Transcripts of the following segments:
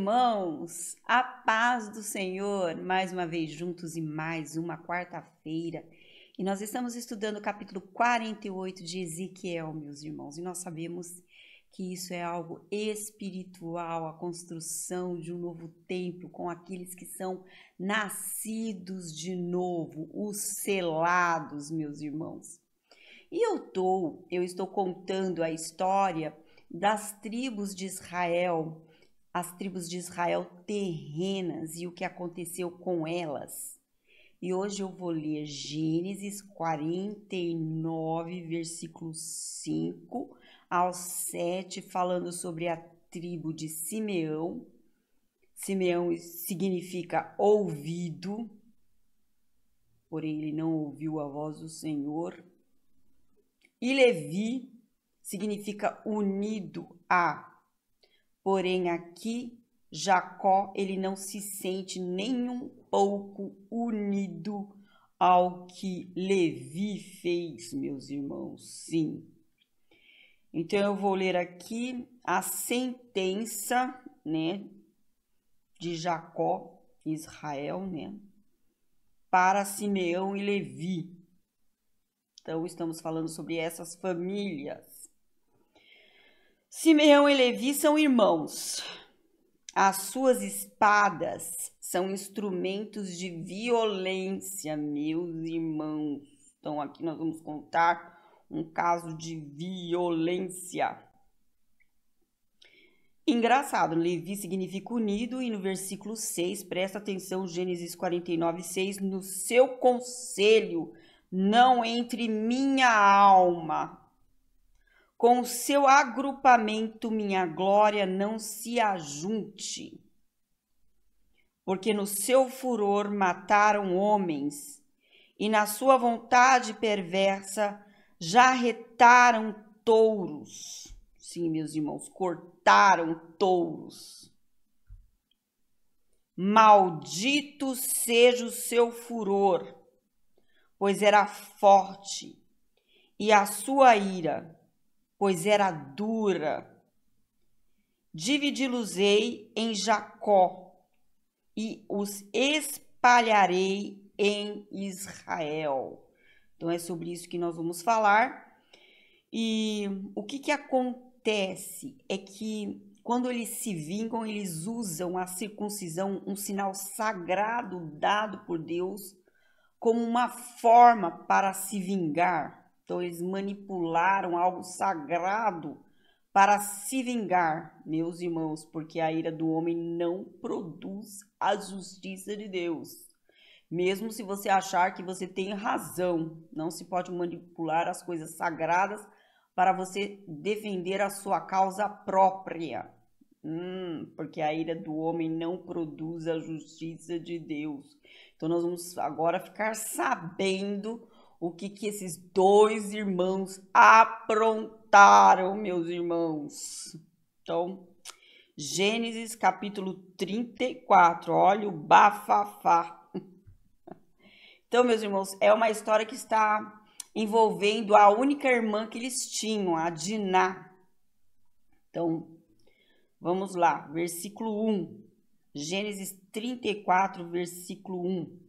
irmãos, a paz do Senhor, mais uma vez juntos e mais uma quarta-feira. E nós estamos estudando o capítulo 48 de Ezequiel, meus irmãos, e nós sabemos que isso é algo espiritual, a construção de um novo templo com aqueles que são nascidos de novo, os selados, meus irmãos. E eu estou contando a história das tribos de Israel, as tribos de Israel terrenas e o que aconteceu com elas. E hoje eu vou ler Gênesis 49, versículos 5 ao 7, falando sobre a tribo de Simeão. Simeão significa ouvido, porém ele não ouviu a voz do Senhor. E Levi significa unido a. Porém, aqui, Jacó, ele não se sente nem um pouco unido ao que Levi fez, meus irmãos, sim. Então, eu vou ler aqui a sentença, né, de Jacó, Israel, né, para Simeão e Levi. Então, estamos falando sobre essas famílias. Simeão e Levi são irmãos. As suas espadas são instrumentos de violência, meus irmãos. Então, aqui nós vamos contar um caso de violência. Engraçado, Levi significa unido e no versículo 6, presta atenção, Gênesis 49, 6, no seu conselho não entre minha alma. Com o seu agrupamento, minha glória não se ajunte. Porque no seu furor mataram homens, e na sua vontade perversa já retaram touros. Sim, meus irmãos, cortaram touros. Maldito seja o seu furor, pois era forte, e a sua ira, pois era dura. Dividi-los-ei em Jacó e os espalharei em Israel. Então é sobre isso que nós vamos falar. E o que acontece é que quando eles se vingam, eles usam a circuncisão, um sinal sagrado dado por Deus, como uma forma para se vingar. Então, eles manipularam algo sagrado para se vingar, meus irmãos, porque a ira do homem não produz a justiça de Deus. Mesmo se você achar que você tem razão, não se pode manipular as coisas sagradas para você defender a sua causa própria. Porque a ira do homem não produz a justiça de Deus. Então, nós vamos agora ficar sabendo o que esses dois irmãos aprontaram, meus irmãos. Então, Gênesis capítulo 34, olha o bafafá. Então, meus irmãos, é uma história que está envolvendo a única irmã que eles tinham, a Diná. Então, vamos lá, versículo 1. Gênesis 34, versículo 1.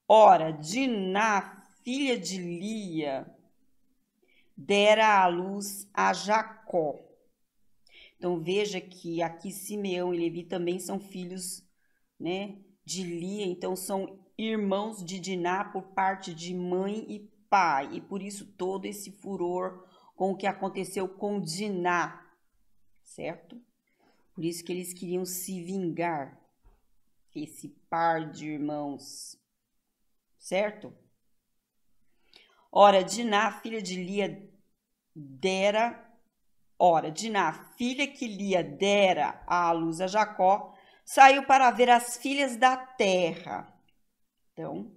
Ora, Diná, filha de Lia, dera à luz a Jacó. Então, veja que aqui Simeão e Levi também são filhos, né, de Lia. Então, são irmãos de Diná por parte de mãe e pai. E por isso todo esse furor com o que aconteceu com Diná, certo? Por isso que eles queriam se vingar, esse par de irmãos. Certo? Ora, Diná, filha que Lia dera à luz a Jacó, saiu para ver as filhas da terra. Então,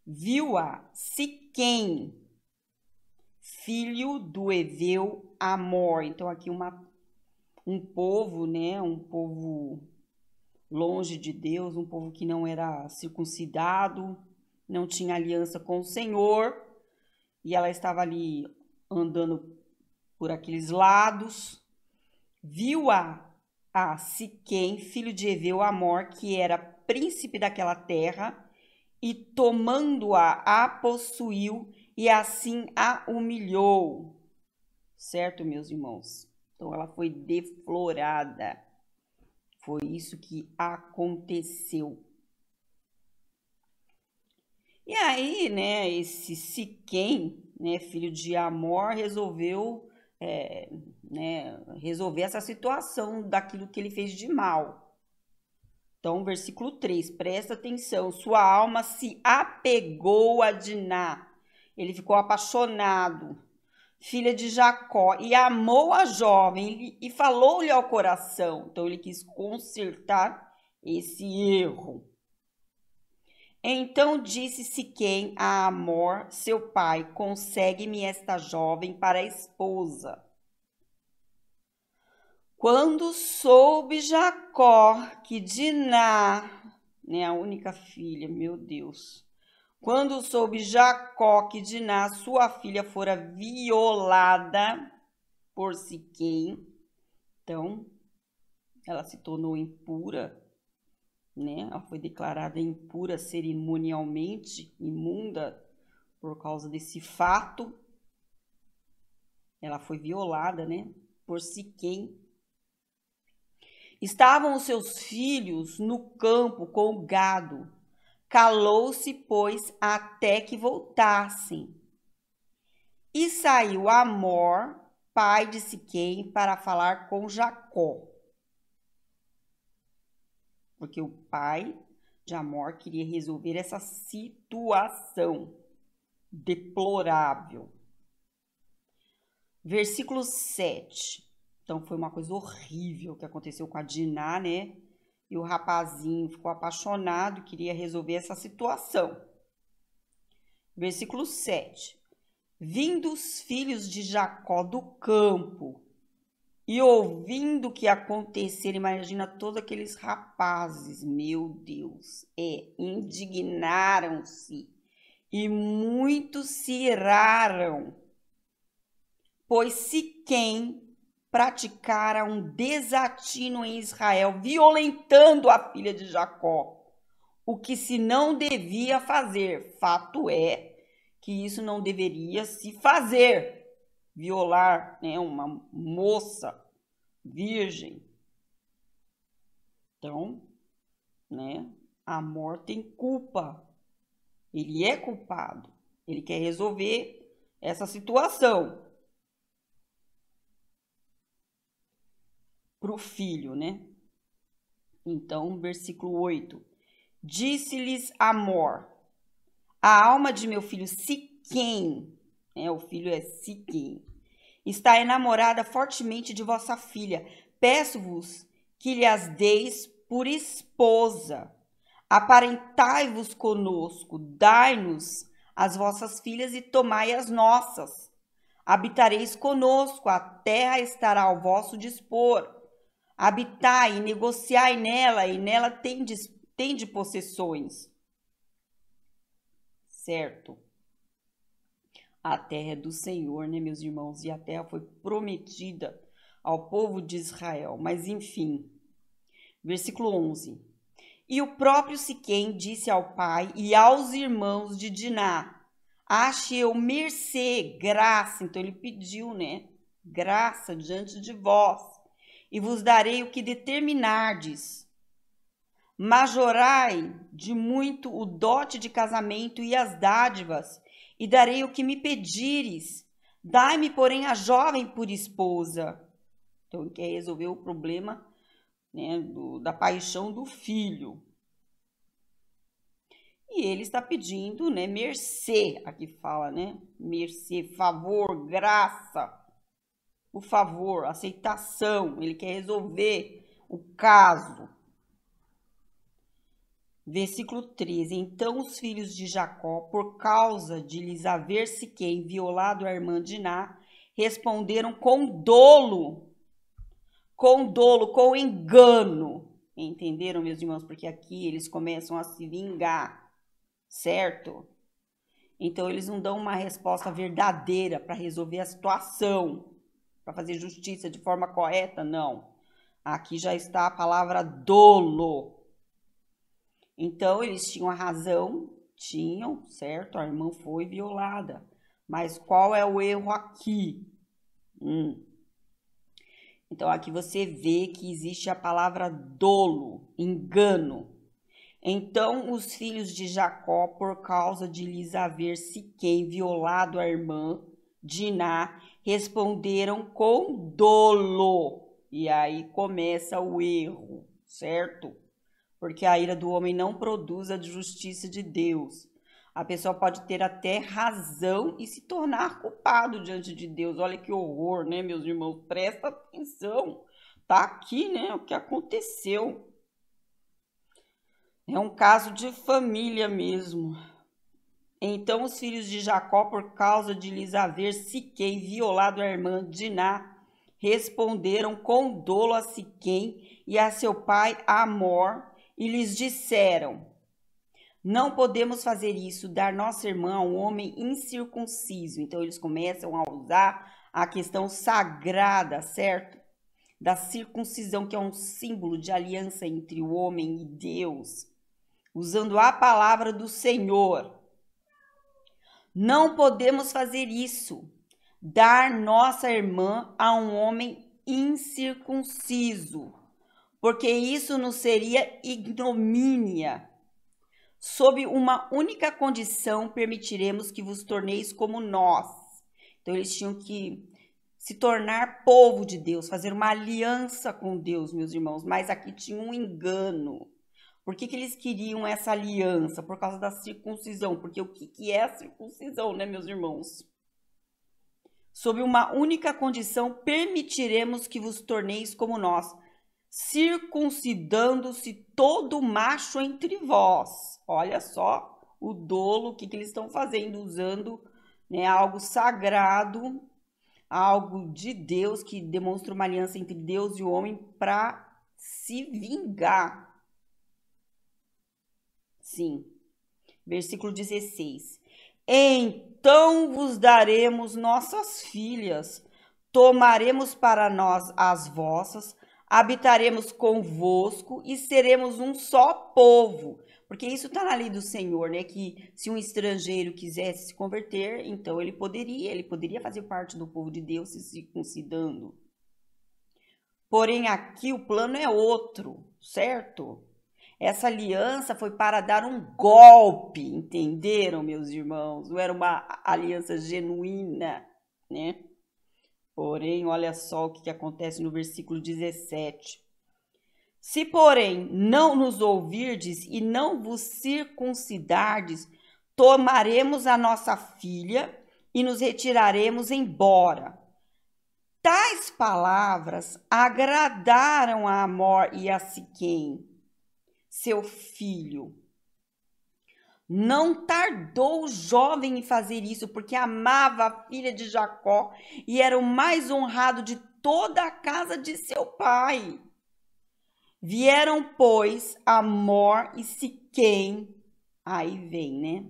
viu-a Siquém, filho do heveu Amor. Então, aqui um povo, né? Um povo longe de Deus, um povo que não era circuncidado, não tinha aliança com o Senhor, e ela estava ali andando por aqueles lados, viu-a a Siquém, filho de Eveu, Amor, que era príncipe daquela terra, e tomando-a, a possuiu e assim a humilhou. Certo, meus irmãos? Então ela foi deflorada. Foi isso que aconteceu. E aí, né, esse Siquém, né, filho de Amor, resolveu resolver essa situação daquilo que ele fez de mal. Então, versículo 3, presta atenção. Sua alma se apegou a Diná. Ele ficou apaixonado, filha de Jacó, e amou a jovem e falou-lhe ao coração. Então, ele quis consertar esse erro. Então disse Siquém a Amor, seu pai, consegue-me esta jovem para esposa. Quando soube Jacó que Diná, né, a única filha, meu Deus. Quando soube Jacó que Diná, sua filha, fora violada por Siquém, então ela se tornou impura, né? Ela foi declarada impura cerimonialmente, imunda por causa desse fato. Ela foi violada, né? Por Siquém. Estavam os seus filhos no campo com o gado. Calou-se, pois, até que voltassem. E saiu Amor, pai de Siquém, para falar com Jacó. Porque o pai de Amor queria resolver essa situação deplorável. Versículo 7. Então, foi uma coisa horrível que aconteceu com a Diná, né? E o rapazinho ficou apaixonado, queria resolver essa situação. Versículo 7. Vindo os filhos de Jacó do campo e ouvindo o que acontecera, imagina todos aqueles rapazes, meu Deus, indignaram-se e muitos se iraram, pois Siquém praticara um desatino em Israel, violentando a filha de Jacó, o que se não devia fazer. Fato é que isso não deveria se fazer, violar, né, uma moça virgem. Então, né, Amor tem culpa. Ele é culpado. Ele quer resolver essa situação para o filho, né? Então, versículo 8. Disse-lhes Amor, a alma de meu filho Siquém, o filho é Siquém, está enamorada fortemente de vossa filha. Peço-vos que lhe as deis por esposa. Aparentai-vos conosco, dai-nos as vossas filhas e tomai as nossas. Habitareis conosco, a terra estará ao vosso dispor. Habitai e negociai nela, e nela tende possessões. Certo? A terra é do Senhor, né, meus irmãos? E a terra foi prometida ao povo de Israel. Mas, enfim, versículo 11. E o próprio Siquém disse ao pai e aos irmãos de Diná, ache eu mercê, graça. Então, ele pediu, né? Graça diante de vós. E vos darei o que determinardes. Majorai de muito o dote de casamento e as dádivas, e darei o que me pedires. Dai-me, porém, a jovem por esposa. Então, ele quer resolver o problema, né, da paixão do filho. E ele está pedindo, né, mercê, aqui fala, né, mercê, favor, graça, por favor, aceitação. Ele quer resolver o caso. Versículo 13. Então os filhos de Jacó, por causa de lhes haver Siquém violado a irmã Diná, responderam com dolo, com engano. Entenderam, meus irmãos? Porque aqui eles começam a se vingar, certo? Então eles não dão uma resposta verdadeira para resolver a situação, para fazer justiça de forma correta, não. Aqui já está a palavra dolo. Então, eles tinham a razão, tinham, certo? A irmã foi violada. Mas qual é o erro aqui? Então, aqui você vê que existe a palavra dolo, engano. Então, os filhos de Jacó, por causa de lhes haver Siquém violado a irmã Diná, responderam com dolo. E aí começa o erro, certo? Porque a ira do homem não produz a justiça de Deus. A pessoa pode ter até razão e se tornar culpado diante de Deus. Olha que horror, né, meus irmãos? Presta atenção. Tá aqui, né, o que aconteceu. É um caso de família mesmo. Então os filhos de Jacó, por causa de lhes haver Siquém violado a irmã Diná, responderam com dolo a Siquém e a seu pai Amor, e lhes disseram: não podemos fazer isso, dar nossa irmã a um homem incircunciso. Então eles começam a usar a questão sagrada, certo? Da circuncisão, que é um símbolo de aliança entre o homem e Deus, usando a palavra do Senhor. Não podemos fazer isso, dar nossa irmã a um homem incircunciso, porque isso nos seria ignomínia. Sob uma única condição, permitiremos que vos torneis como nós. Então, eles tinham que se tornar povo de Deus, fazer uma aliança com Deus, meus irmãos. Mas aqui tinha um engano. Por que eles queriam essa aliança? Por causa da circuncisão. Porque o que é a circuncisão, né, meus irmãos? Sob uma única condição, permitiremos que vos torneis como nós, circuncidando-se todo macho entre vós. Olha só o dolo, o que eles estão fazendo, usando, né, algo sagrado, algo de Deus, que demonstra uma aliança entre Deus e o homem para se vingar. Sim. Versículo 16. Então vos daremos nossas filhas, tomaremos para nós as vossas, habitaremos convosco e seremos um só povo. Porque isso está na lei do Senhor, né? Que se um estrangeiro quisesse se converter, então ele poderia fazer parte do povo de Deus se circuncidando. Porém, aqui o plano é outro, certo? Essa aliança foi para dar um golpe, entenderam, meus irmãos? Não era uma aliança genuína, né? Porém, olha só o que acontece no versículo 17. Se, porém, não nos ouvirdes e não vos circuncidardes, tomaremos a nossa filha e nos retiraremos embora. Tais palavras agradaram a Amor e a Siquém, seu filho. Não tardou o jovem em fazer isso, porque amava a filha de Jacó e era o mais honrado de toda a casa de seu pai. Vieram, pois, Amor e Siquém, aí vem, né?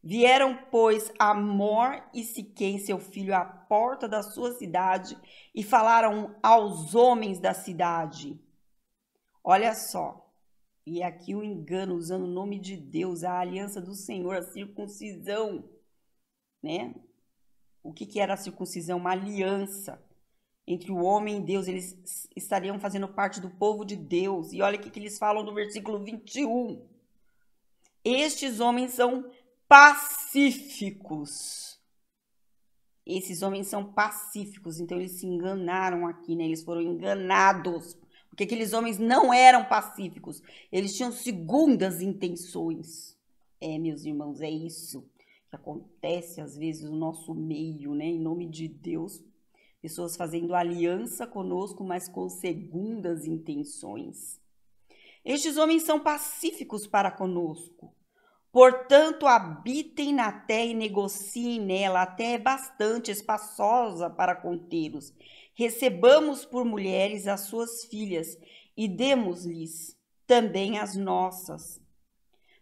Vieram, pois, Amor e Siquém, seu filho, à porta da sua cidade e falaram aos homens da cidade. Olha só, e aqui o engano, usando o nome de Deus, a aliança do Senhor, a circuncisão, né? O que era a circuncisão? Uma aliança entre o homem e Deus. Eles estariam fazendo parte do povo de Deus. E olha o que eles falam no versículo 21. Estes homens são pacíficos. Esses homens são pacíficos. Então eles se enganaram aqui, né? Eles foram enganados. Porque aqueles homens não eram pacíficos. Eles tinham segundas intenções. Meus irmãos, é isso que acontece às vezes no nosso meio, né? Em nome de Deus. Pessoas fazendo aliança conosco, mas com segundas intenções. Estes homens são pacíficos para conosco. Portanto, habitem na terra e negociem nela. A terra é bastante espaçosa para contê-los. Recebamos por mulheres as suas filhas e demos-lhes também as nossas.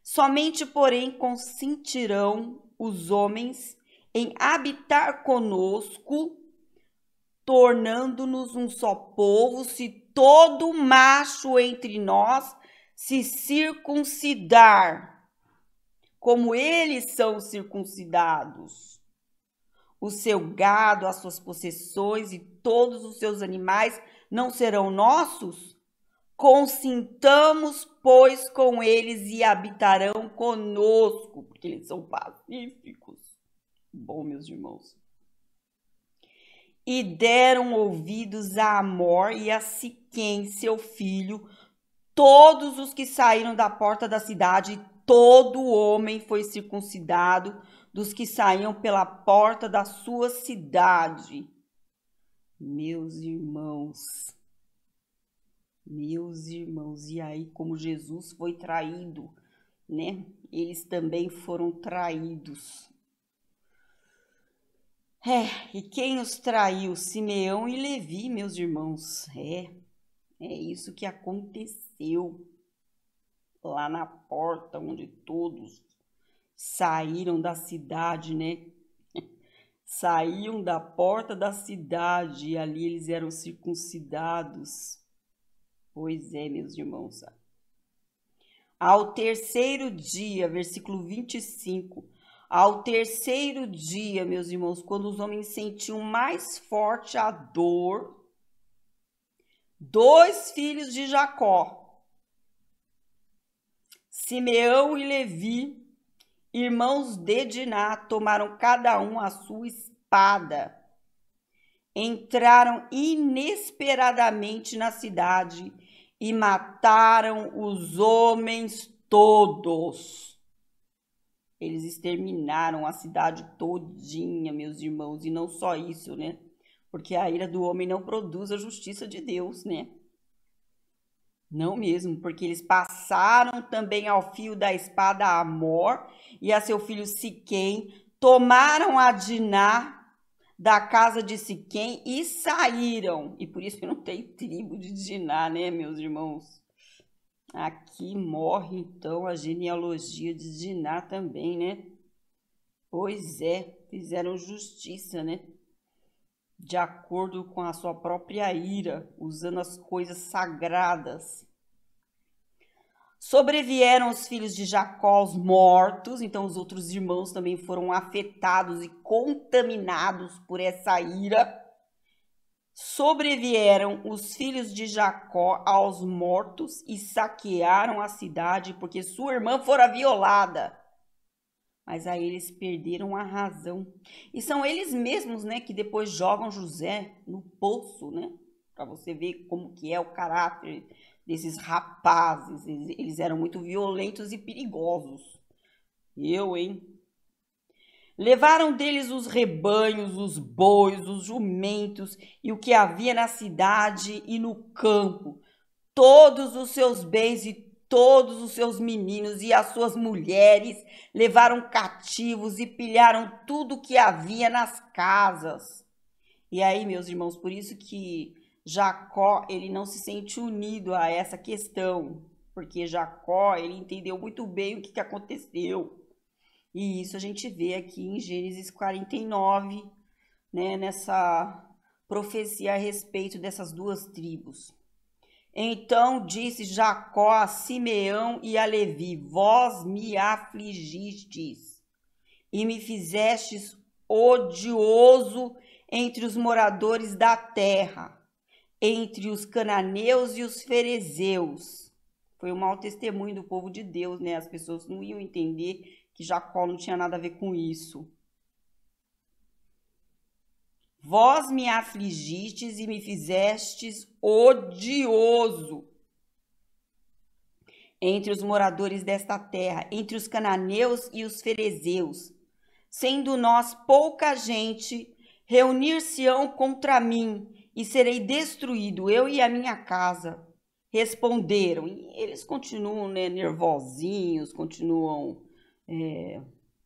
Somente, porém, consentirão os homens em habitar conosco, tornando-nos um só povo, se todo macho entre nós se circuncidar, como eles são circuncidados, o seu gado, as suas possessões e todos os seus animais não serão nossos? Consintamos, pois, com eles e habitarão conosco, porque eles são pacíficos. Bom, meus irmãos. E deram ouvidos a Amor e a Siquém, seu filho, todos os que saíram da porta da cidade, todo homem foi circuncidado dos que saíam pela porta da sua cidade. Meus irmãos, e aí como Jesus foi traído, né? Eles também foram traídos. E quem os traiu? Simeão e Levi, meus irmãos. É isso que aconteceu lá na porta onde todos saíram da cidade, né? Saíam da porta da cidade e ali eles eram circuncidados. Pois é, meus irmãos. Ao terceiro dia, versículo 25. Ao terceiro dia, meus irmãos, quando os homens sentiam mais forte a dor, 2 filhos de Jacó, Simeão e Levi, irmãos de Diná, tomaram cada um a sua espada, entraram inesperadamente na cidade e mataram os homens todos. Eles exterminaram a cidade todinha, meus irmãos, e não só isso, né? Porque a ira do homem não produz a justiça de Deus, né? Não mesmo, porque eles passaram também ao fio da espada a Amor e a seu filho Siquém, tomaram a Diná da casa de Siquém e saíram. E por isso que não tem tribo de Diná, né, meus irmãos? Aqui morre, então, a genealogia de Diná também, né? Pois é, fizeram justiça, né? De acordo com a sua própria ira, usando as coisas sagradas. Sobrevieram os filhos de Jacó, os mortos, então os outros irmãos também foram afetados e contaminados por essa ira. Sobrevieram os filhos de Jacó aos mortos e saquearam a cidade, porque sua irmã fora violada. Mas aí eles perderam a razão. E são eles mesmos, né, que depois jogam José no poço, né? Para você ver como que é o caráter desses rapazes. Eles eram muito violentos e perigosos. Hein? Levaram deles os rebanhos, os bois, os jumentos e o que havia na cidade e no campo, todos os seus bens e todos os seus meninos e as suas mulheres, levaram cativos e pilharam tudo o que havia nas casas. E aí, meus irmãos, por isso que Jacó, ele não se sente unido a essa questão, porque Jacó, ele entendeu muito bem o que aconteceu. E isso a gente vê aqui em Gênesis 49, né, nessa profecia a respeito dessas 2 tribos. Então disse Jacó a Simeão e a Levi: vós me afligistes e me fizestes odioso entre os moradores da terra, entre os cananeus e os ferezeus. Foi um mau testemunho do povo de Deus, né? As pessoas não iam entender que Jacó não tinha nada a ver com isso. Vós me afligistes e me fizestes odioso entre os moradores desta terra, entre os cananeus e os ferezeus. Sendo nós pouca gente, reunir-se-ão contra mim e serei destruído, eu e a minha casa. Responderam. E eles continuam, né, nervosinhos, continuam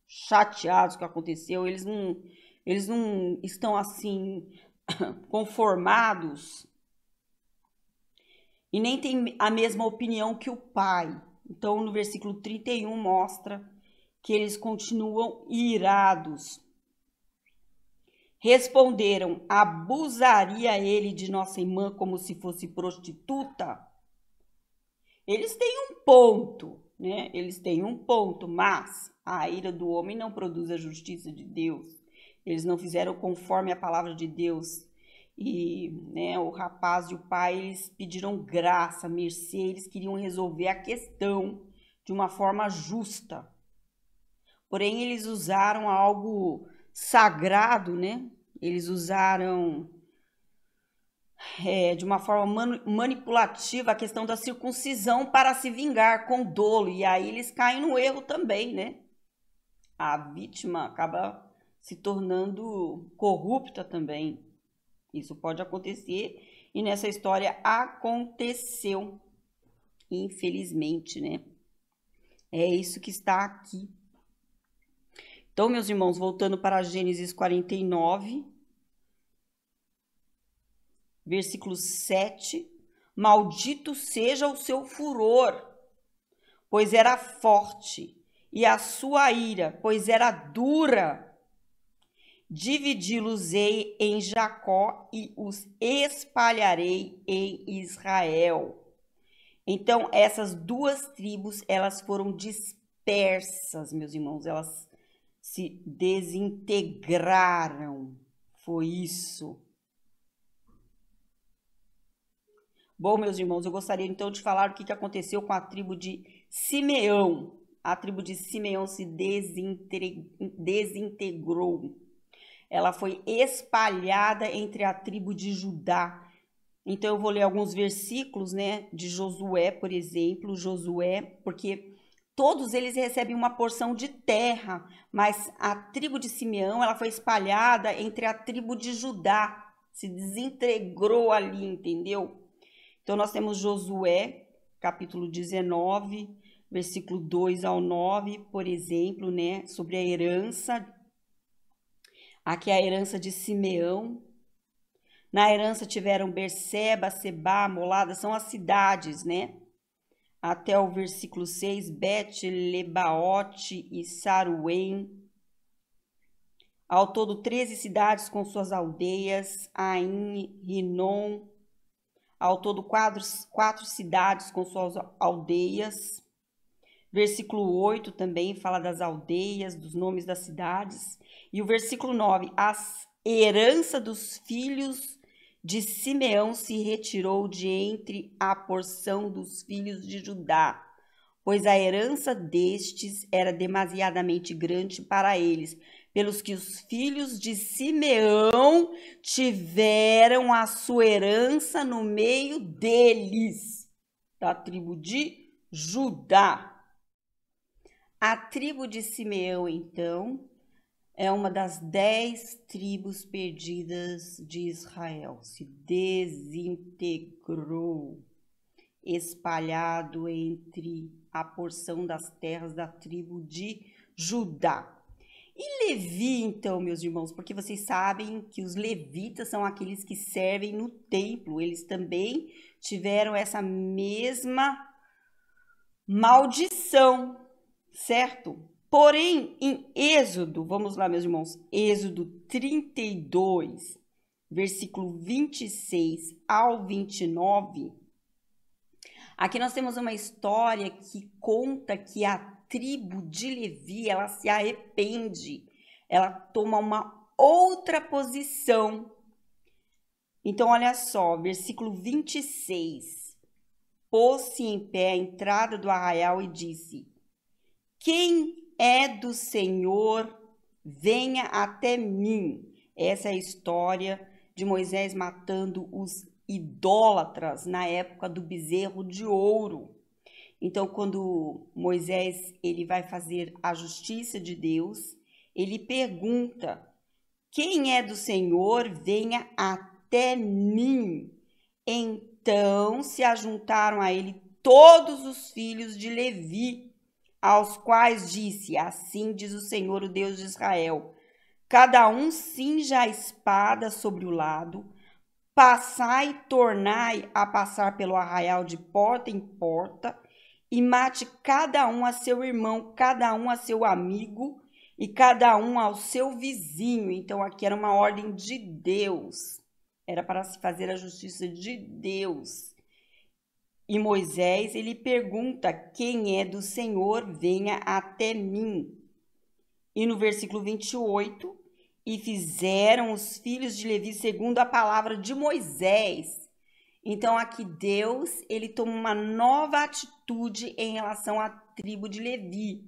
chateados com o que aconteceu. Eles não estão assim conformados e nem têm a mesma opinião que o pai. Então, no versículo 31 mostra que eles continuam irados. Responderam: abusaria ele de nossa irmã como se fosse prostituta? Eles têm um ponto, né? Eles têm um ponto, mas a ira do homem não produz a justiça de Deus. Eles não fizeram conforme a palavra de Deus. E, né, o rapaz e o pai, eles pediram graça, mercê, eles queriam resolver a questão de uma forma justa. Porém, eles usaram algo sagrado, né? Eles usaram de uma forma manipulativa a questão da circuncisão para se vingar com dolo. E aí eles caem no erro também, né? A vítima acaba se tornando corrupta também. Isso pode acontecer e nessa história aconteceu, infelizmente, né? É isso que está aqui. Então, meus irmãos, voltando para Gênesis 49, versículo 7, maldito seja o seu furor, pois era forte, e a sua ira, pois era dura. Dividi-los-ei em Jacó e os espalharei em Israel. Então, essas duas tribos, elas foram dispersas, meus irmãos, elas se desintegraram. Foi isso. Bom, meus irmãos, eu gostaria então de falar o que aconteceu com a tribo de Simeão. A tribo de Simeão se desintegrou. Ela foi espalhada entre a tribo de Judá. Então eu vou ler alguns versículos, né, de Josué, por exemplo, Josué, porque todos eles recebem uma porção de terra, mas a tribo de Simeão, ela foi espalhada entre a tribo de Judá, se desintegrou ali, entendeu? Então nós temos Josué, capítulo 19, versículo 2 ao 9, por exemplo, né, sobre a herança. Aqui é a herança de Simeão. Na herança tiveram Berseba, Sebá, Molada, são as cidades, né? Até o versículo 6, Bet, Lebaote e Saruém. Ao todo 13 cidades com suas aldeias, Ain, Rinom. Ao todo quatro cidades com suas aldeias. Versículo 8 também fala das aldeias, dos nomes das cidades. E o versículo 9, a herança dos filhos de Simeão se retirou de entre a porção dos filhos de Judá, pois a herança destes era demasiadamente grande para eles, pelos que os filhos de Simeão tiveram a sua herança no meio deles, da tribo de Judá. A tribo de Simeão, então, é uma das 10 tribos perdidas de Israel. Se desintegrou, espalhado entre a porção das terras da tribo de Judá. E Levi, então, meus irmãos, porque vocês sabem que os levitas são aqueles que servem no templo. Eles também tiveram essa mesma maldição, certo? Porém, em Êxodo, vamos lá, meus irmãos, Êxodo 32, versículo 26 ao 29, aqui nós temos uma história que conta que a tribo de Levi, ela se arrepende, ela toma uma outra posição. Então, olha só, versículo 26, pôs-se em pé à entrada do arraial e disse: quem é do Senhor, venha até mim. Essa é a história de Moisés matando os idólatras na época do bezerro de ouro. Então, quando Moisés ele vai fazer a justiça de Deus, ele pergunta: quem é do Senhor, venha até mim. Então se ajuntaram a ele todos os filhos de Levi, aos quais disse: assim diz o Senhor, o Deus de Israel, cada um cinja a espada sobre o lado, passai e tornai a passar pelo arraial de porta em porta, e mate cada um a seu irmão, cada um a seu amigo, e cada um ao seu vizinho. Então, aqui era uma ordem de Deus, era para se fazer a justiça de Deus. E Moisés, ele pergunta: quem é do Senhor, venha até mim. E no versículo 28, e fizeram os filhos de Levi segundo a palavra de Moisés. Então aqui Deus, ele toma uma nova atitude em relação à tribo de Levi.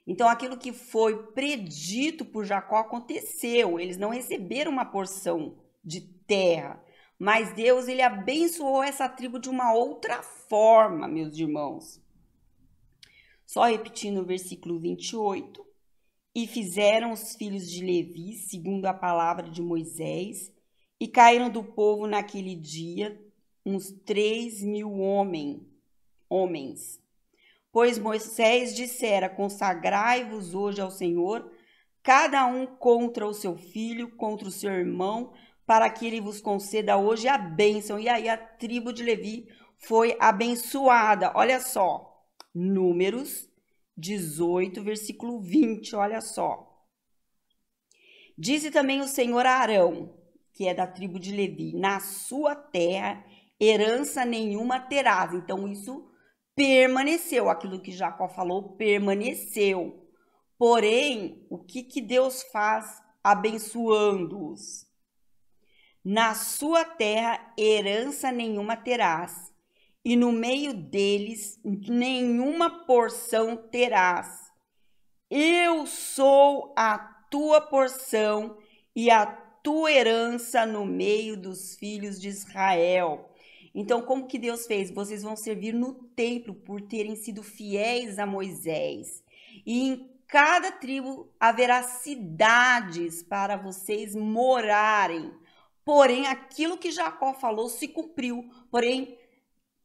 Então aquilo que foi predito por Jacó aconteceu. Eles não receberam uma porção de terra, mas Deus, ele abençoou essa tribo de uma outra forma, meus irmãos. Só repetindo o versículo 28. E fizeram os filhos de Levi, segundo a palavra de Moisés, e caíram do povo naquele dia uns 3.000 homens. Pois Moisés dissera: consagrai-vos hoje ao Senhor, cada um contra o seu filho, contra o seu irmão, para que ele vos conceda hoje a bênção. E aí a tribo de Levi foi abençoada. Olha só, Números 18, versículo 20, olha só. Disse também o Senhor a Arão, que é da tribo de Levi: na sua terra herança nenhuma terás. Então isso permaneceu, aquilo que Jacó falou permaneceu. Porém, o que Deus faz abençoando-os? Na sua terra herança nenhuma terás, e no meio deles nenhuma porção terás. Eu sou a tua porção e a tua herança no meio dos filhos de Israel. Então, como que Deus fez? Vocês vão servir no templo por terem sido fiéis a Moisés. E em cada tribo haverá cidades para vocês morarem. Porém, aquilo que Jacó falou se cumpriu. Porém,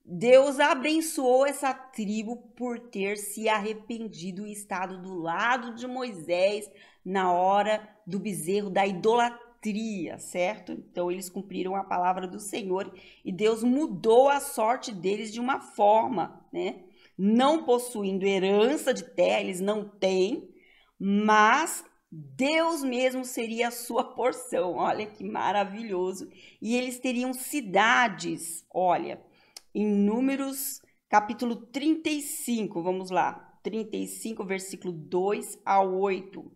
Deus abençoou essa tribo por ter se arrependido e estado do lado de Moisés na hora do bezerro da idolatria, certo? Então eles cumpriram a palavra do Senhor e Deus mudou a sorte deles de uma forma, né? Não possuindo herança de terra, eles não têm, mas Deus mesmo seria a sua porção. Olha que maravilhoso. E eles teriam cidades, olha, em Números, capítulo 35, vamos lá, 35, versículo 2 a 8.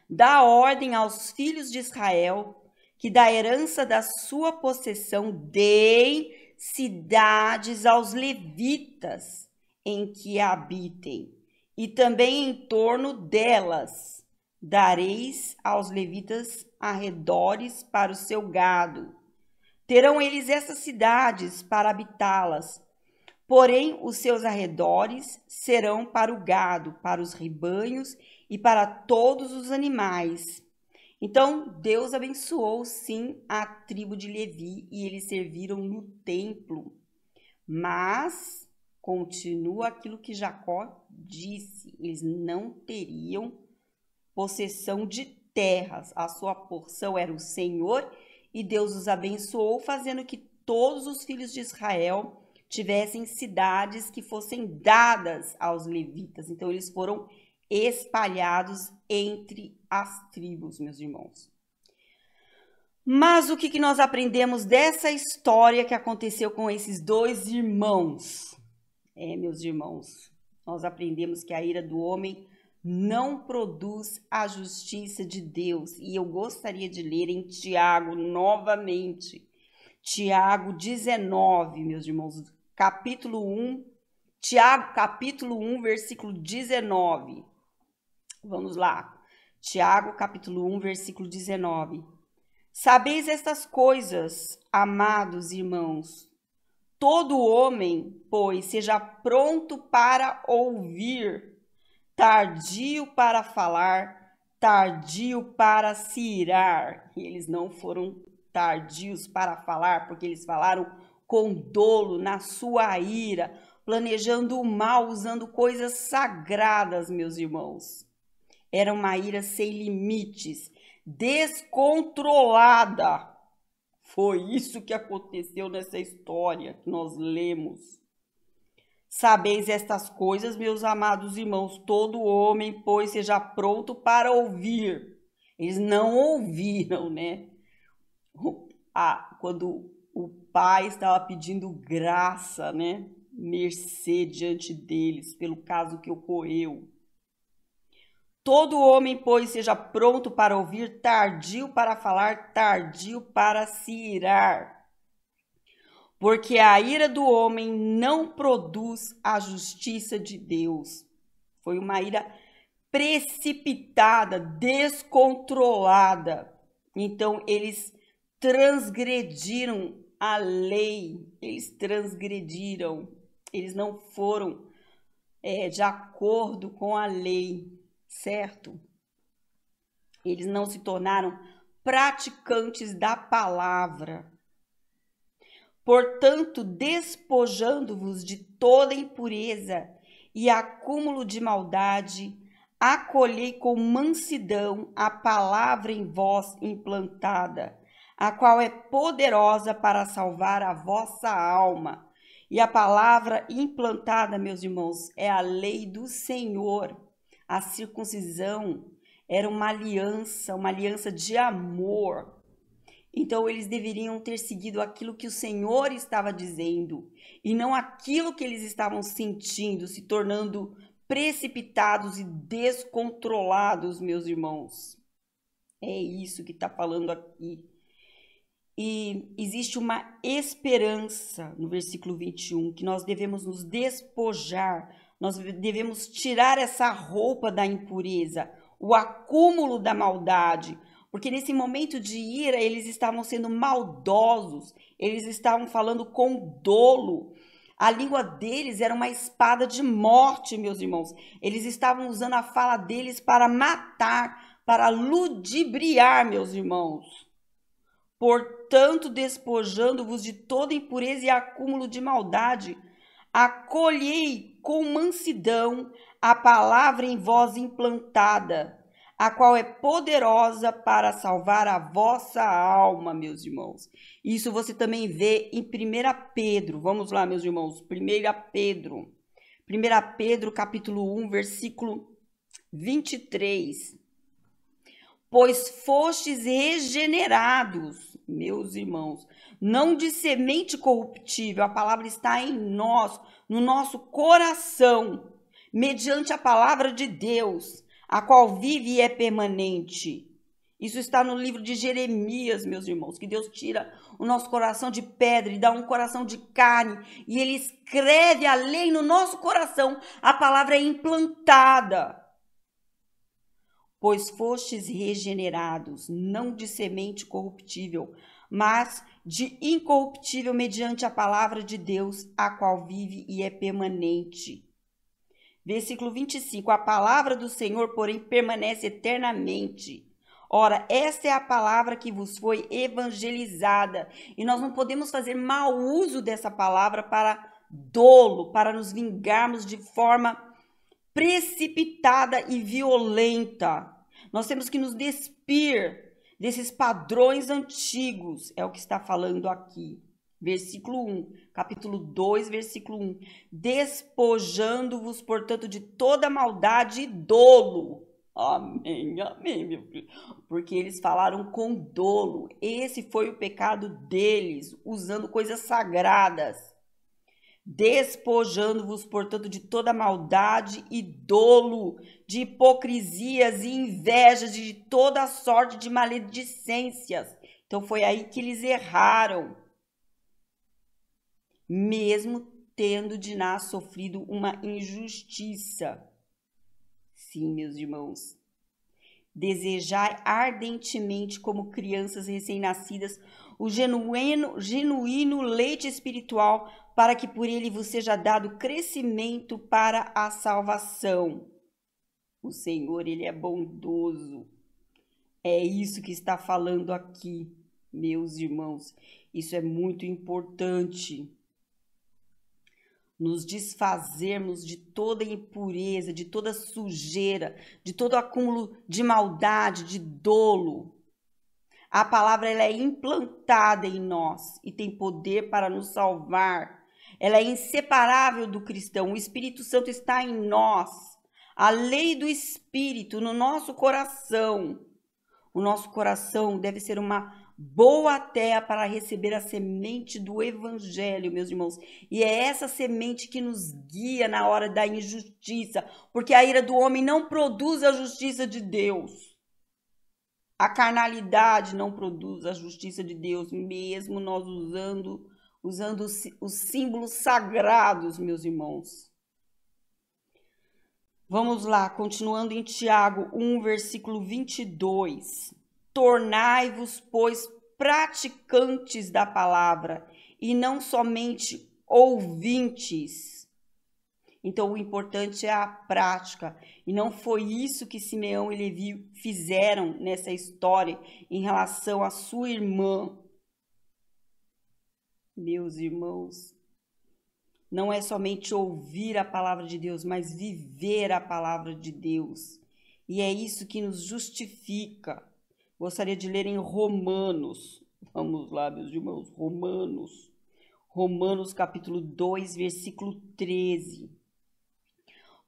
Dá ordem aos filhos de Israel que da herança da sua possessão deem cidades aos levitas em que habitem, e também em torno delas dareis aos levitas arredores para o seu gado. Terão eles essas cidades para habitá-las, porém os seus arredores serão para o gado, para os rebanhos e para todos os animais. Então Deus abençoou sim a tribo de Levi e eles serviram no templo. Mas continua aquilo que Jacó disse: eles não teriam possessão de terras, a sua porção era o Senhor. E Deus os abençoou, fazendo que todos os filhos de Israel tivessem cidades que fossem dadas aos levitas. Então, eles foram espalhados entre as tribos, meus irmãos. Mas o que nós aprendemos dessa história que aconteceu com esses dois irmãos? Meus irmãos, nós aprendemos que a ira do homem não produz a justiça de Deus. E eu gostaria de ler em Tiago novamente. Tiago 19, meus irmãos, capítulo 1. Tiago, capítulo 1, versículo 19. Vamos lá. Tiago, capítulo 1, versículo 19. Sabeis estas coisas, amados irmãos. Todo homem, pois, seja pronto para ouvir, tardio para falar, tardio para se irar. E eles não foram tardios para falar, porque eles falaram com dolo na sua ira, planejando o mal, usando coisas sagradas, meus irmãos. Era uma ira sem limites, descontrolada. Foi isso que aconteceu nessa história que nós lemos. Sabeis estas coisas, meus amados irmãos, todo homem, pois, seja pronto para ouvir. Eles não ouviram, né? Quando o pai estava pedindo graça, né? Mercê diante deles, pelo caso que ocorreu. Todo homem, pois, seja pronto para ouvir, tardio para falar, tardio para se irar. Porque a ira do homem não produz a justiça de Deus. Foi uma ira precipitada, descontrolada. Então, eles transgrediram a lei, eles transgrediram, eles não foram de acordo com a lei, certo? Eles não se tornaram praticantes da palavra. Portanto, despojando-vos de toda impureza e acúmulo de maldade, acolhei com mansidão a palavra em vós implantada, a qual é poderosa para salvar a vossa alma. E a palavra implantada, meus irmãos, é a lei do Senhor. A circuncisão era uma aliança de amor. Então, eles deveriam ter seguido aquilo que o Senhor estava dizendo e não aquilo que eles estavam sentindo, se tornando precipitados e descontrolados, meus irmãos. É isso que está falando aqui. E existe uma esperança no versículo 21, que nós devemos nos despojar, nós devemos tirar essa roupa da impureza, o acúmulo da maldade, porque nesse momento de ira eles estavam sendo maldosos, eles estavam falando com dolo. A língua deles era uma espada de morte, meus irmãos. Eles estavam usando a fala deles para matar, para ludibriar, meus irmãos. Portanto, despojando-vos de toda impureza e acúmulo de maldade, acolhei com mansidão a palavra em vós implantada, a qual é poderosa para salvar a vossa alma, meus irmãos. Isso você também vê em 1 Pedro. Vamos lá, meus irmãos. 1 Pedro, capítulo 1, versículo 23. Pois fostes regenerados, meus irmãos, não de semente corruptível, a palavra está em nós, no nosso coração, mediante a palavra de Deus, a qual vive e é permanente. Isso está no livro de Jeremias, meus irmãos, que Deus tira o nosso coração de pedra e dá um coração de carne, e Ele escreve a lei no nosso coração, a palavra é implantada. Pois fostes regenerados, não de semente corruptível, mas de incorruptível mediante a palavra de Deus, a qual vive e é permanente. Versículo 25, a palavra do Senhor, porém, permanece eternamente. Ora, esta é a palavra que vos foi evangelizada, e nós não podemos fazer mau uso dessa palavra para dolo, para nos vingarmos de forma precipitada e violenta. Nós temos que nos despir desses padrões antigos, é o que está falando aqui. Versículo 1, capítulo 2, versículo 1. Despojando-vos, portanto, de toda maldade e dolo. Amém, amém, meu filho. Porque eles falaram com dolo. Esse foi o pecado deles, usando coisas sagradas. Despojando-vos, portanto, de toda maldade e dolo, de hipocrisias e invejas, de toda sorte de maledicências. Então foi aí que eles erraram. Mesmo tendo de nós sofrido uma injustiça. Sim, meus irmãos. Desejai ardentemente, como crianças recém-nascidas, o genuíno leite espiritual, para que por ele vos seja dado crescimento para a salvação. O Senhor, Ele é bondoso. É isso que está falando aqui, meus irmãos. Isso é muito importante. Nos desfazermos de toda impureza, de toda sujeira, de todo acúmulo de maldade, de dolo. A palavra ela é implantada em nós e tem poder para nos salvar. ela é inseparável do cristão. O Espírito Santo está em nós. A lei do Espírito no nosso coração. O nosso coração deve ser uma boa terra para receber a semente do Evangelho, meus irmãos. E é essa semente que nos guia na hora da injustiça, porque a ira do homem não produz a justiça de Deus. A carnalidade não produz a justiça de Deus, mesmo nós usando os símbolos sagrados, meus irmãos. Vamos lá, continuando em Tiago 1, versículo 22. Tornai-vos, pois, praticantes da palavra, e não somente ouvintes. Então, o importante é a prática. E não foi isso que Simeão e Levi fizeram nessa história em relação à sua irmã. Meus irmãos, não é somente ouvir a palavra de Deus, mas viver a palavra de Deus. E é isso que nos justifica. Gostaria de ler em Romanos. Vamos lá, meus irmãos. Romanos capítulo 2, versículo 13.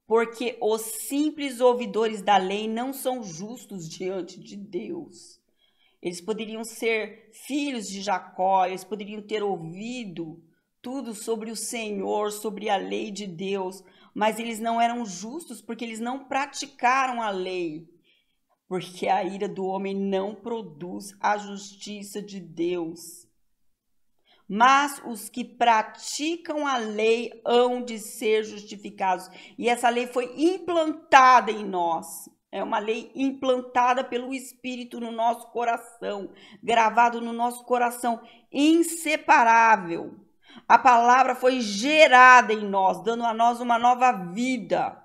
Porque os simples ouvidores da lei não são justos diante de Deus. Eles poderiam ser filhos de Jacó, eles poderiam ter ouvido tudo sobre o Senhor, sobre a lei de Deus, mas eles não eram justos porque eles não praticaram a lei. Porque a ira do homem não produz a justiça de Deus. Mas os que praticam a lei hão de ser justificados. E essa lei foi implantada em nós. É uma lei implantada pelo Espírito no nosso coração, gravado no nosso coração, inseparável. A palavra foi gerada em nós, dando a nós uma nova vida.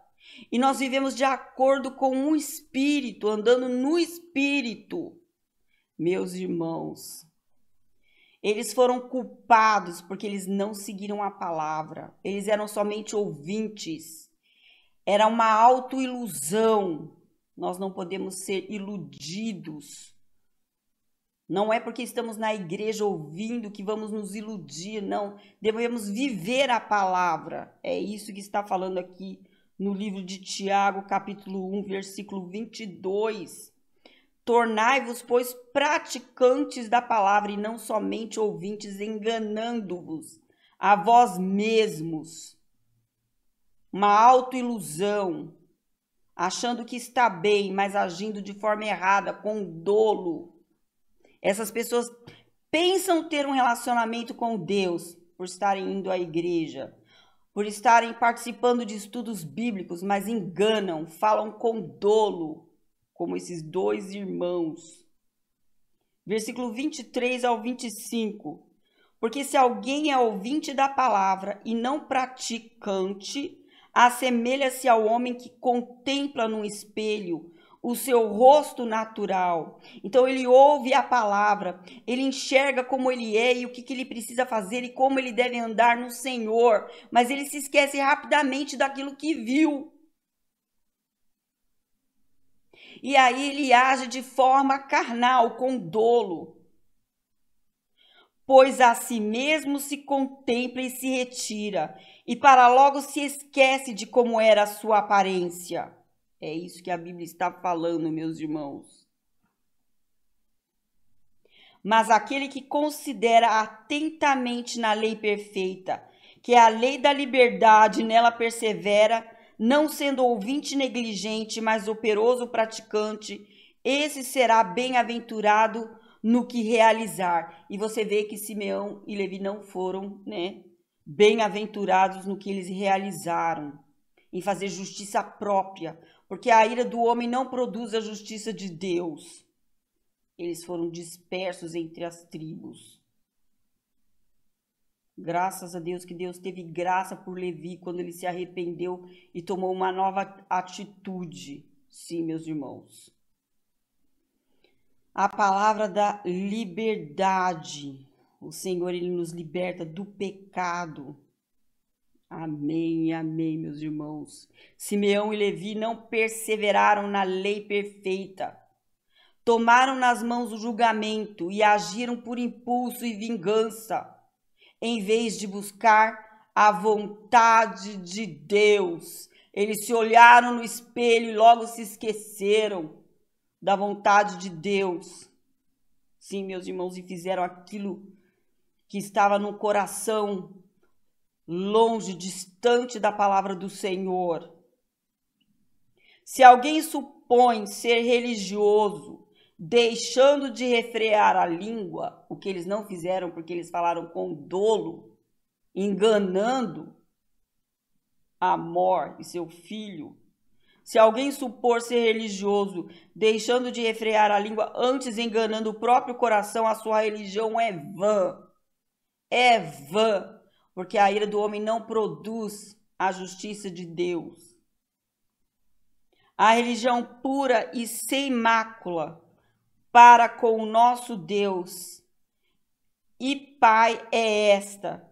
E nós vivemos de acordo com o Espírito, andando no Espírito. Meus irmãos, eles foram culpados porque eles não seguiram a palavra. Eles eram somente ouvintes. Era uma autoilusão. Nós não podemos ser iludidos. Não é porque estamos na igreja ouvindo que vamos nos iludir, não. Devemos viver a palavra. É isso que está falando aqui no livro de Tiago, capítulo 1, versículo 22. Tornai-vos, pois, praticantes da palavra e não somente ouvintes, enganando-vos a vós mesmos. Uma autoilusão, achando que está bem, mas agindo de forma errada, com dolo. Essas pessoas pensam ter um relacionamento com Deus por estarem indo à igreja, por estarem participando de estudos bíblicos, mas enganam, falam com dolo, como esses dois irmãos. Versículo 23 ao 25. Porque se alguém é ouvinte da palavra e não praticante, assemelha-se ao homem que contempla num espelho o seu rosto natural. Então ele ouve a palavra, ele enxerga como ele é e o que ele precisa fazer e como ele deve andar no Senhor, mas ele se esquece rapidamente daquilo que viu. E aí ele age de forma carnal, com dolo. Pois a si mesmo se contempla e se retira, e para logo se esquece de como era a sua aparência. É isso que a Bíblia está falando, meus irmãos. Mas aquele que considera atentamente na lei perfeita, que é a lei da liberdade, nela persevera, não sendo ouvinte negligente, mas operoso praticante, esse será bem-aventurado no que realizar. E você vê que Simeão e Levi não foram, bem-aventurados no que eles realizaram, em fazer justiça própria, porque a ira do homem não produz a justiça de Deus. Eles foram dispersos entre as tribos. Graças a Deus que Deus teve graça por Levi quando ele se arrependeu e tomou uma nova atitude. Sim, meus irmãos. A palavra da liberdade. O Senhor, ele nos liberta do pecado. Amém, amém, meus irmãos. Simeão e Levi não perseveraram na lei perfeita. Tomaram nas mãos o julgamento e agiram por impulso e vingança, em vez de buscar a vontade de Deus. Eles se olharam no espelho e logo se esqueceram da vontade de Deus. Sim, meus irmãos, e fizeram aquilo que estava no coração, longe, distante da palavra do Senhor. Se alguém supõe ser religioso, deixando de refrear a língua, o que eles não fizeram porque eles falaram com dolo, enganando Amor e seu filho. Se alguém supor ser religioso, deixando de refrear a língua, antes enganando o próprio coração, a sua religião é vã. É vã, porque a ira do homem não produz a justiça de Deus. A religião pura e sem mácula para com o nosso Deus e Pai é esta: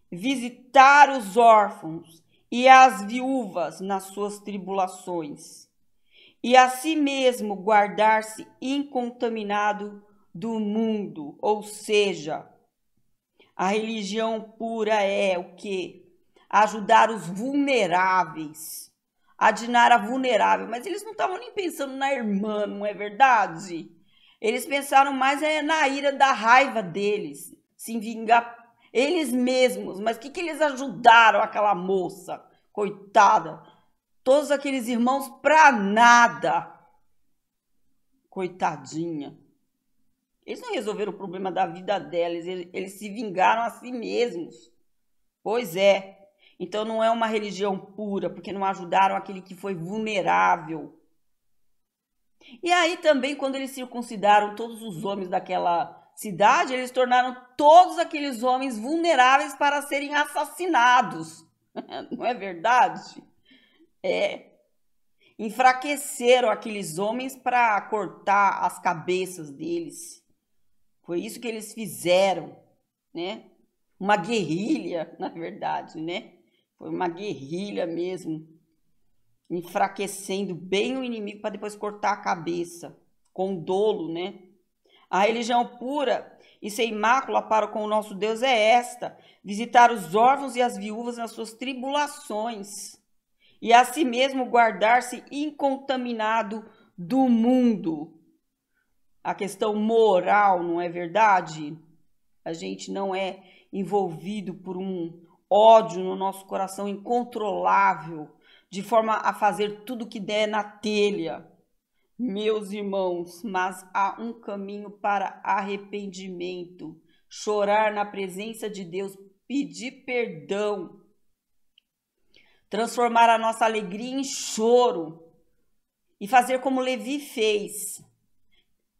visitar os órfãos e as viúvas nas suas tribulações, e a si mesmo guardar-se incontaminado do mundo. Ou seja, a religião pura é o quê? Ajudar os vulneráveis, adinar a vulnerável. Mas eles não estavam nem pensando na irmã, não é verdade? Eles pensaram mais na ira da raiva deles, se vingar eles mesmos. Mas o que eles ajudaram aquela moça? Coitada. Todos aqueles irmãos para nada. Coitadinha. Eles não resolveram o problema da vida delas. Eles se vingaram a si mesmos. Pois é. Então não é uma religião pura, porque não ajudaram aquele que foi vulnerável. E aí também, quando eles circuncidaram todos os homens daquela cidade, eles tornaram todos aqueles homens vulneráveis para serem assassinados. Não é verdade? Enfraqueceram aqueles homens para cortar as cabeças deles. Foi isso que eles fizeram, né? Uma guerrilha, na verdade, né? Foi uma guerrilha mesmo, enfraquecendo bem o inimigo para depois cortar a cabeça, com dolo, né? A religião pura e sem mácula para com o nosso Deus é esta: visitar os órfãos e as viúvas nas suas tribulações, e a si mesmo guardar-se incontaminado do mundo. A questão moral, não é verdade? A gente não é envolvido por um ódio no nosso coração incontrolável, de forma a fazer tudo que der na telha. Meus irmãos, mas há um caminho para arrependimento, chorar na presença de Deus, pedir perdão, transformar a nossa alegria em choro e fazer como Levi fez.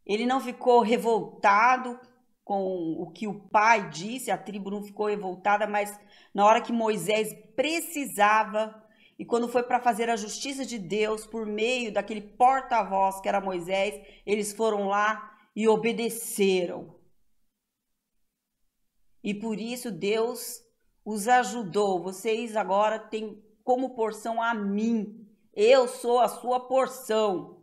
Ele não ficou revoltado com o que o pai disse, a tribo não ficou revoltada, mas na hora que Moisés precisava, e quando foi para fazer a justiça de Deus por meio daquele porta-voz que era Moisés, eles foram lá e obedeceram. E por isso Deus os ajudou. Vocês agora têm como porção a mim. Eu sou a sua porção.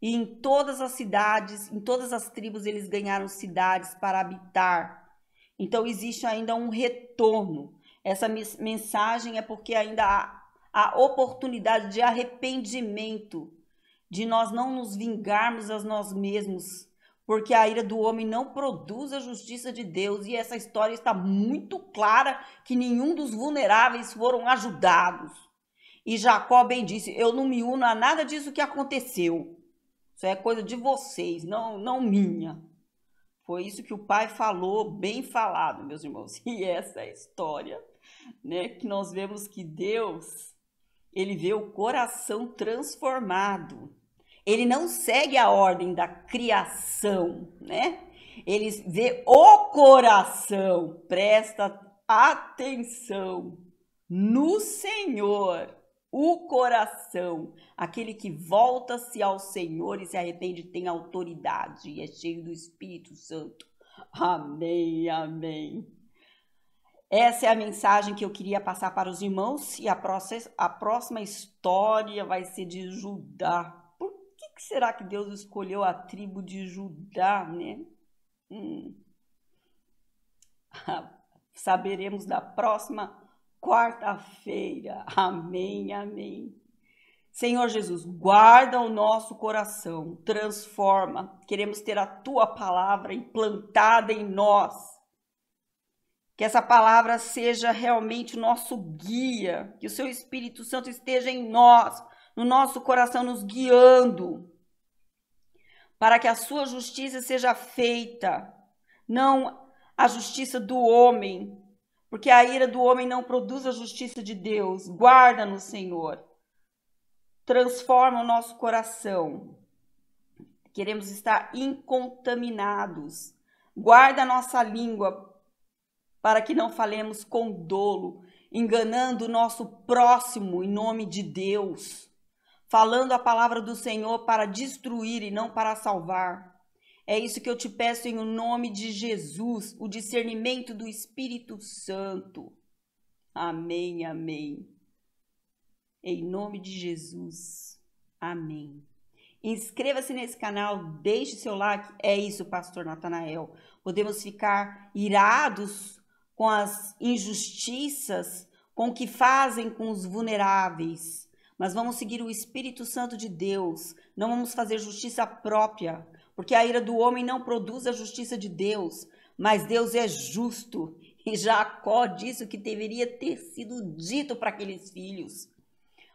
E em todas as cidades, em todas as tribos, eles ganharam cidades para habitar. Então existe ainda um retorno. Essa mensagem é porque ainda há oportunidade de arrependimento, de nós não nos vingarmos a nós mesmos, porque a ira do homem não produz a justiça de Deus. E essa história está muito clara que nenhum dos vulneráveis foram ajudados. E Jacó bem disse: eu não me uno a nada disso que aconteceu. Isso é coisa de vocês, não minha. Foi isso que o pai falou, bem falado, meus irmãos. E essa é a história, né, que nós vemos que Deus, ele vê o coração transformado. Ele não segue a ordem da criação, né? Ele vê o coração, presta atenção no Senhor. O coração, aquele que volta-se ao Senhor e se arrepende, tem autoridade e é cheio do Espírito Santo. Amém, amém. Essa é a mensagem que eu queria passar para os irmãos. E a próxima história vai ser de Judá. Por que será que Deus escolheu a tribo de Judá, né? Saberemos da próxima quarta-feira. Amém, amém. Senhor Jesus, guarda o nosso coração, transforma. Queremos ter a tua palavra implantada em nós. Que essa palavra seja realmente o nosso guia, que o seu Espírito Santo esteja em nós, no nosso coração, nos guiando, para que a sua justiça seja feita, não a justiça do homem, porque a ira do homem não produz a justiça de Deus. Guarda-nos, Senhor. Transforma o nosso coração. Queremos estar incontaminados. Guarda a nossa língua para que não falemos com dolo, enganando o nosso próximo em nome de Deus, falando a palavra do Senhor para destruir e não para salvar. É isso que eu te peço em nome de Jesus, o discernimento do Espírito Santo. Amém, amém. Em nome de Jesus. Amém. Inscreva-se nesse canal, deixe seu like. É isso, pastor Natanael. Podemos ficar irados com as injustiças, com o que fazem com os vulneráveis. Mas vamos seguir o Espírito Santo de Deus. Não vamos fazer justiça própria, porque a ira do homem não produz a justiça de Deus. Mas Deus é justo. E Jacó disse o que deveria ter sido dito para aqueles filhos.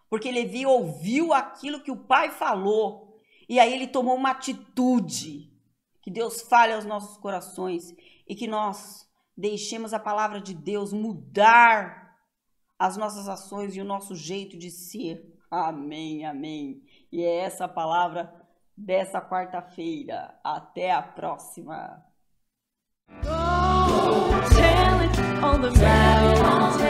Porque Levi ouviu aquilo que o pai falou. E aí ele tomou uma atitude. Que Deus fale aos nossos corações. E que nós deixemos a palavra de Deus mudar as nossas ações e o nosso jeito de ser. Amém, amém. E é essa a palavra dessa quarta-feira. Até a próxima. Go, tell it on the mountain.